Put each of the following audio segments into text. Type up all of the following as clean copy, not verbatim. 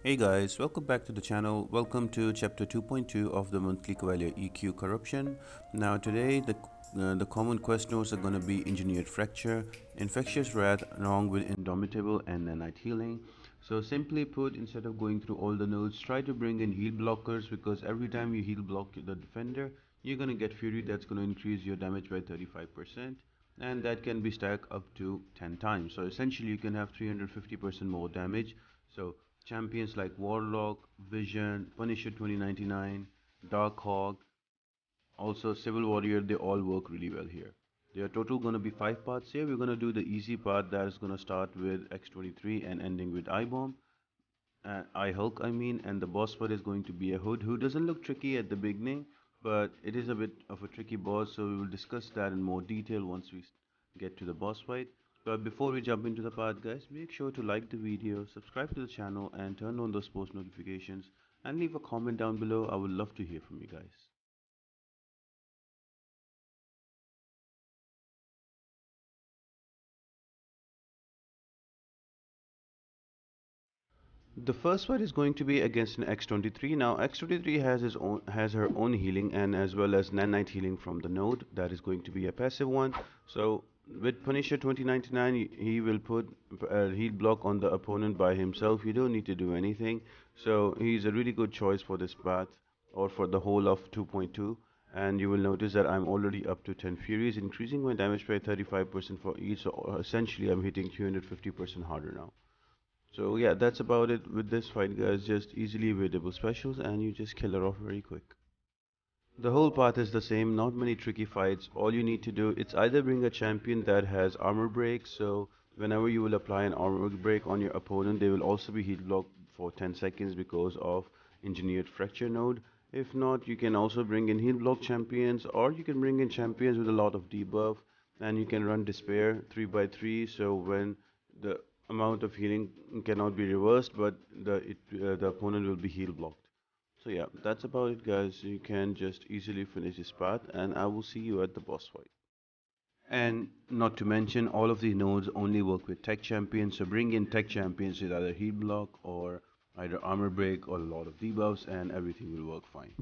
Hey guys, welcome back to the channel. Welcome to chapter 2.2 of the monthly Cavalier EQ corruption. Now today the common questions are going to be engineered fracture, infectious rat along with indomitable and nanite healing. So simply put, instead of going through all the nodes, try to bring in heal blockers because every time you heal block the defender, you're going to get fury that's going to increase your damage by 35%, and that can be stacked up to 10 times. So essentially you can have 350% more damage. So champions like Warlock, Vision, Punisher 2099, Darkhawk, also Civil Warrior, they all work really well here. There are total going to be 5 parts here. We're going to do the easy part that is going to start with X23 and ending with I-Bomb. I Hulk, I mean, and the boss fight is going to be a Hood who doesn't look tricky at the beginning, but it is a bit of a tricky boss, so we will discuss that in more detail once we get to the boss fight. But before we jump into the part, guys, make sure to like the video, subscribe to the channel, and turn on those post notifications, and leave a comment down below. I would love to hear from you guys. The first fight is going to be against an X23. Now X23 has her own healing and as well as nanite healing from the node. That is going to be a passive one. So with Punisher 2099, he will put heal block on the opponent by himself. You don't need to do anything. So he's a really good choice for this path or for the whole of 2.2. And you will notice that I'm already up to 10 Furies, increasing my damage by 35% for each. So essentially, I'm hitting 350% harder now. So yeah, that's about it with this fight, guys. Just easily evadable specials and you just kill her off very quick. The whole path is the same, not many tricky fights. All you need to do, it's either bring a champion that has armor break, so whenever you will apply an armor break on your opponent, they will also be heal blocked for 10 seconds because of engineered fracture node. If not, you can also bring in heal block champions, or you can bring in champions with a lot of debuff, and you can run despair 3 by 3, so when the amount of healing cannot be reversed, but the opponent will be heal blocked. So yeah, that's about it, guys. You can just easily finish this part, and I will see you at the boss fight. And not to mention, all of these nodes only work with tech champions, so bring in tech champions with either heal block or either armor break or a lot of debuffs, and everything will work fine.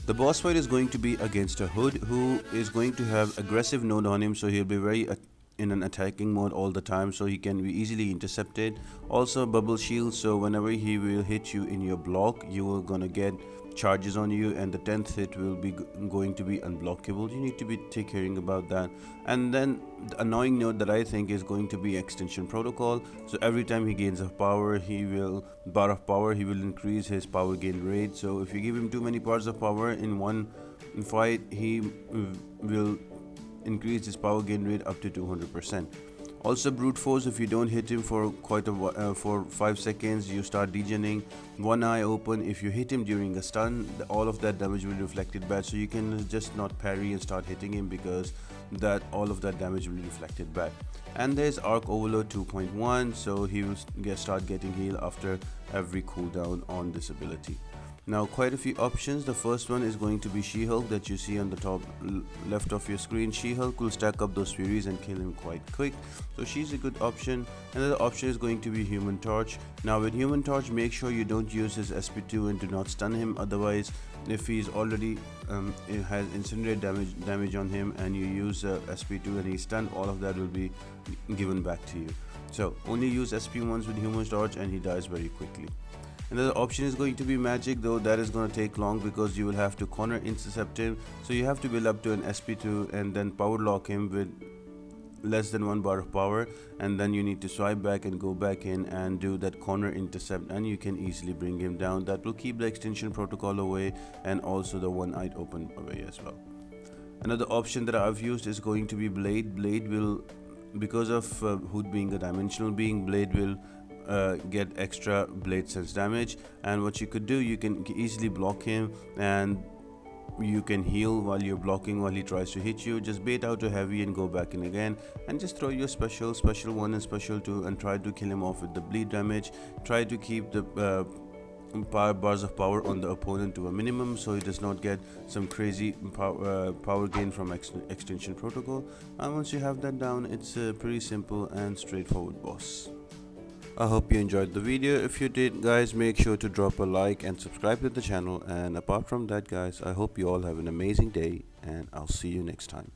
The boss fight is going to be against a Hood who is going to have aggressive node on him, so he'll be very in an attacking mode all the time, so he can be easily intercepted. Also bubble shield, so whenever he will hit you in your block, you are gonna get charges on you, and the 10th hit will be going to be unblockable. You need to be take caring about that. And then the annoying node that I think is going to be extension protocol. So every time he gains a power, he will bar of power, he will increase his power gain rate. So if you give him too many bars of power in one fight, he will increase his power gain rate up to 200%. Also brute force, if you don't hit him for for 5 seconds, you start degenerating. One eye open, if you hit him during a stun, all of that damage will be reflected back, so you can just not parry and start hitting him, because that all of that damage will be reflected back. And there's arc overload 2.1, so he will start getting heal after every cooldown on this ability. Now quite a few options. The first one is going to be She-Hulk that you see on the top left of your screen. She-Hulk will stack up those furies and kill him quite quick, so she's a good option. Another option is going to be Human Torch. Now with Human Torch, make sure you don't use his SP2 and do not stun him, otherwise if he's already has incinerate damage on him and you use SP2 and he's stunned, all of that will be given back to you. So only use SP once with Human Torch and he dies very quickly. Another option is going to be Magic, though that is going to take long because you will have to corner intercept him, so you have to build up to an SP2 and then power lock him with less than 1 bar of power, and then you need to swipe back and go back in and do that corner intercept, and you can easily bring him down. That will keep the extension protocol away and also the one-eyed open away as well. Another option that I've used is going to be Blade. Blade will, because of Hood being a dimensional being, Blade will get extra blade sense damage, and what you could do, you can easily block him and you can heal while you're blocking while he tries to hit you. Just bait out a heavy and go back in again, and just throw your special 1 and special 2 and try to kill him off with the bleed damage. Try to keep the bars of power on the opponent to a minimum, so he does not get some crazy power gain from extension protocol. And once you have that down, it's a pretty simple and straightforward boss. I hope you enjoyed the video. If you did, guys, make sure to drop a like and subscribe to the channel. And apart from that, guys, I hope you all have an amazing day, and I'll see you next time.